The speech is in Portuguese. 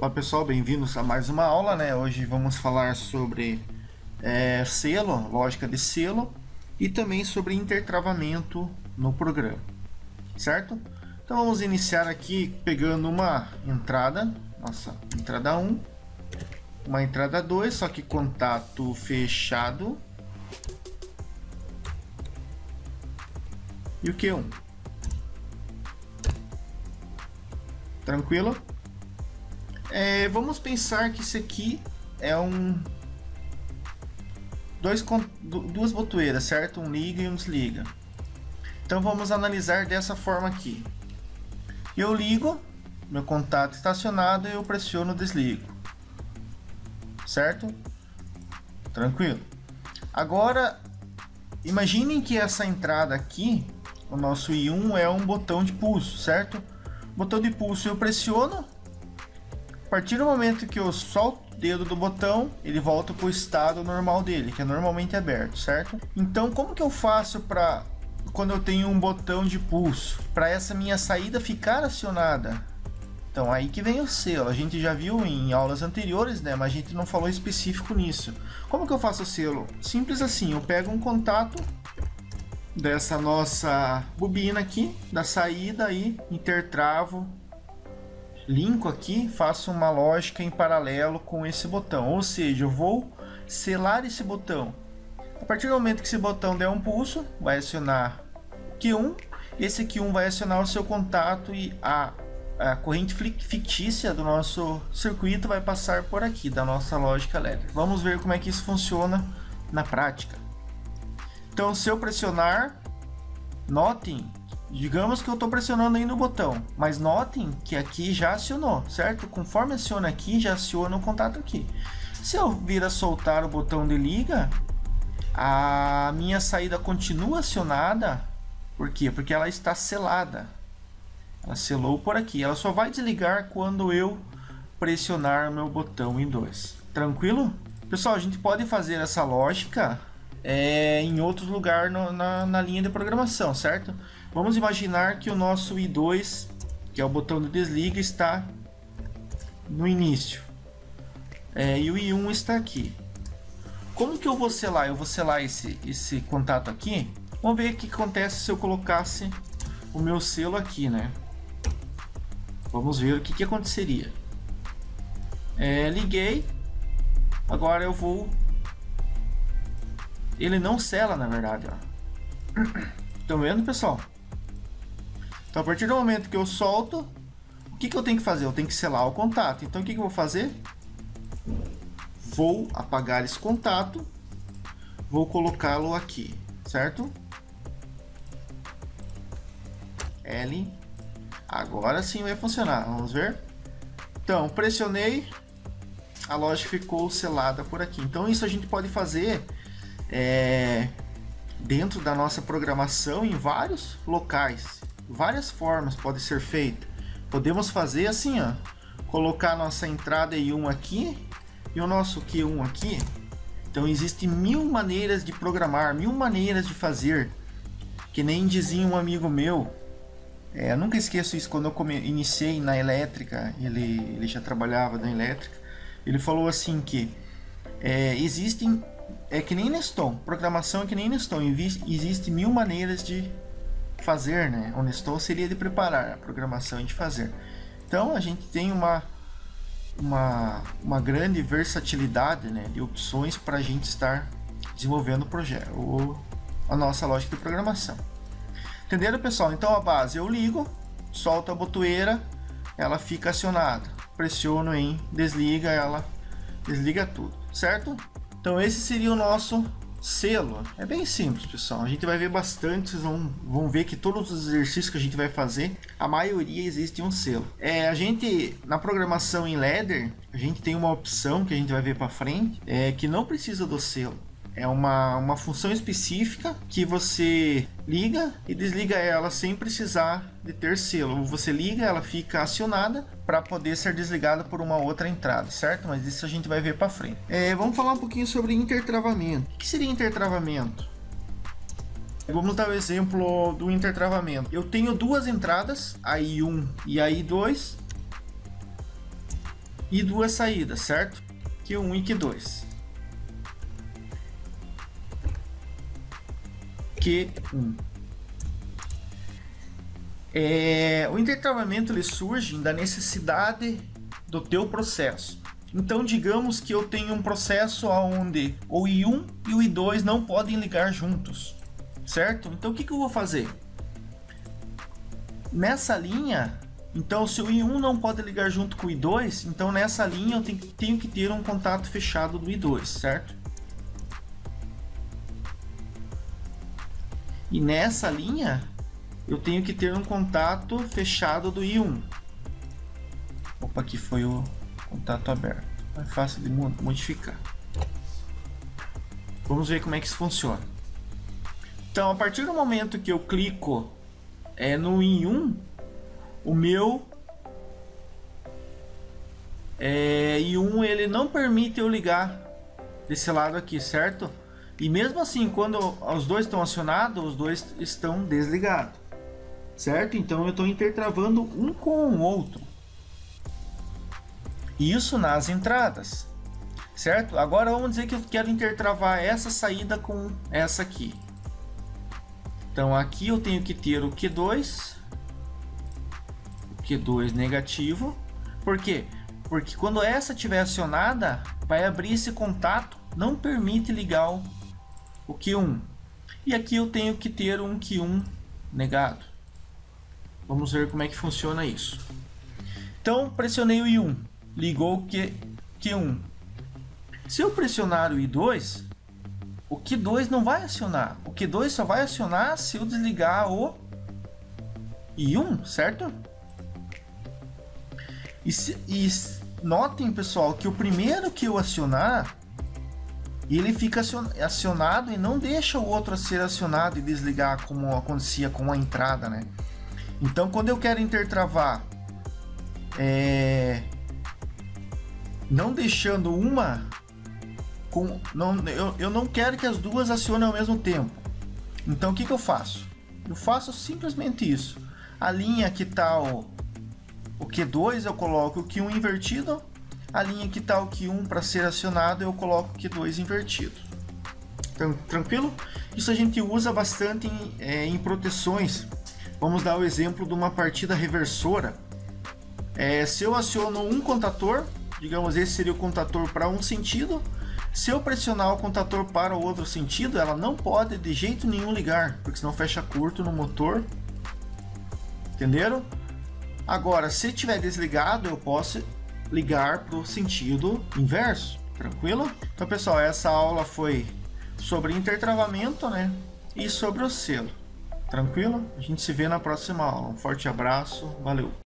Olá pessoal, bem-vindos a mais uma aula, né? Hoje vamos falar sobre selo, lógica de selo e também sobre intertravamento no programa, certo? Então vamos iniciar aqui pegando uma entrada, nossa entrada 1, uma entrada 2, só que contato fechado e o Q1. Tranquilo? Vamos pensar que isso aqui é duas botoeiras, certo? Um liga e um desliga. Então vamos analisar dessa forma aqui. Eu ligo, meu contato está acionado e eu pressiono o desligo, certo? Tranquilo. Agora imaginem que essa entrada aqui, o nosso I1 é um botão de pulso, certo? Botão de pulso eu pressiono. A partir do momento que eu solto o dedo do botão, ele volta para o estado normal dele, que é normalmente aberto, certo? Então, como que eu faço para quando eu tenho um botão de pulso, para essa minha saída ficar acionada? Então, aí que vem o selo. A gente já viu em aulas anteriores, né? Mas a gente não falou específico nisso. Como que eu faço o selo? Simples assim, eu pego um contato dessa nossa bobina aqui, da saída aí, intertravo, linko aqui, faço uma lógica em paralelo com esse botão, ou seja, eu vou selar esse botão. A partir do momento que esse botão der um pulso, vai acionar o Q1, esse Q1 vai acionar o seu contato e a corrente fictícia do nosso circuito vai passar por aqui, da nossa lógica elétrica. Vamos ver como é que isso funciona na prática. Então, se eu pressionar, notem, digamos que eu estou pressionando aí no botão, mas notem que aqui já acionou, certo? Conforme aciona aqui, já aciona o contato aqui. Se eu vir a soltar o botão de liga, a minha saída continua acionada. Por quê? Porque ela está selada. Ela selou por aqui. Ela só vai desligar quando eu pressionar meu botão I2. Tranquilo? Pessoal, a gente pode fazer essa lógica em outro lugar na linha de programação, certo? Vamos imaginar que o nosso I2, que é o botão de desliga, está no início e o I1 está aqui. Como que eu vou selar? Eu vou selar esse contato aqui. Vamos ver o que acontece se eu colocasse o meu selo aqui, né? Vamos ver o que aconteceria. Liguei. Agora eu vou... Ele não sela, na verdade, ó. Estão vendo, pessoal? Então, a partir do momento que eu solto, o que eu tenho que fazer? Eu tenho que selar o contato. Então, o que eu vou fazer? Vou apagar esse contato. Vou colocá-lo aqui, certo? L. Agora sim vai funcionar. Vamos ver? Então, pressionei. A lógica ficou selada por aqui. Então, isso a gente pode fazer dentro da nossa programação em vários locais. Várias formas pode ser feito. Podemos fazer assim, ó, colocar a nossa entrada I1 aqui e o nosso Q1 aqui. Então existem 1000 maneiras de programar, 1000 maneiras de fazer. Que nem dizia um amigo meu, eu nunca esqueço isso, quando eu iniciei na elétrica, ele já trabalhava na elétrica, ele falou assim que existem, que nem Neston, programação é que nem Neston, existe 1000 maneiras de fazer, né? O Neston seria de preparar, a programação é de fazer. Então a gente tem uma grande versatilidade, né, de opções para a gente estar desenvolvendo o projeto, a nossa lógica de programação. Entenderam, pessoal? Então a base eu ligo, solto a botoeira, ela fica acionada, pressiono em desliga, ela desliga tudo, certo? Então esse seria o nosso selo. É bem simples, pessoal. A gente vai ver bastante, vocês vão ver que todos os exercícios que a gente vai fazer, a maioria existe um selo. A gente, na programação em ladder, a gente tem uma opção que a gente vai ver para frente, que não precisa do selo. É uma função específica que você liga e desliga ela sem precisar de ter selo. Você liga, ela fica acionada para poder ser desligada por uma outra entrada, certo? Mas isso a gente vai ver para frente. Vamos falar um pouquinho sobre intertravamento. O que seria intertravamento? Vamos dar o exemplo do intertravamento. Eu tenho duas entradas, a I1 e a I2. e duas saídas, certo? Q1 e Q2. Q1. O intertravamento ele surge da necessidade do teu processo. Então, digamos que eu tenho um processo onde o I1 e o I2 não podem ligar juntos, certo? Então, o que eu vou fazer? Nessa linha, então, se o I1 não pode ligar junto com o I2, então nessa linha eu tenho que ter um contato fechado do I2, certo? E nessa linha, eu tenho que ter um contato fechado do I1. Opa, aqui foi o contato aberto. É fácil de modificar. Vamos ver como é que isso funciona. Então, a partir do momento que eu clico no I1, o meu I1 ele não permite eu ligar desse lado aqui, certo? E mesmo assim, quando os dois estão acionados, os dois estão desligados, certo? Então eu estou intertravando um com o outro. Isso nas entradas, certo? Agora vamos dizer que eu quero intertravar essa saída com essa aqui. Então aqui eu tenho que ter o Q2 negativo. Por quê? Porque quando essa estiver acionada, vai abrir esse contato, não permite ligar o Q1. E aqui eu tenho que ter um Q1 negado. Vamos ver como é que funciona isso. Então, pressionei o I1, ligou o Q1. Se eu pressionar o I2, o Q2 não vai acionar. O Q2 só vai acionar se eu desligar o I1, certo? E notem, pessoal, que o primeiro que eu acionar, ele fica acionado e não deixa o outro ser acionado e desligar, como acontecia com a entrada, né? Então, quando eu quero intertravar, não deixando uma, eu não quero que as duas acionem ao mesmo tempo. Então, o que eu faço? Eu faço simplesmente isso. A linha que está o Q2, eu coloco o Q1 invertido. A linha que está o Q1 para ser acionado, eu coloco o Q2 invertido. Então, tranquilo? Isso a gente usa bastante em proteções. Vamos dar o exemplo de uma partida reversora. Se eu aciono um contator, digamos, esse seria o contator para um sentido. Se eu pressionar o contator para o outro sentido, ela não pode de jeito nenhum ligar, porque senão fecha curto no motor. Entenderam? Agora, se estiver desligado, eu posso ligar para o sentido inverso. Tranquilo? Então, pessoal, essa aula foi sobre intertravamento, né? E sobre o selo. Tranquilo? A gente se vê na próxima aula. Um forte abraço. Valeu!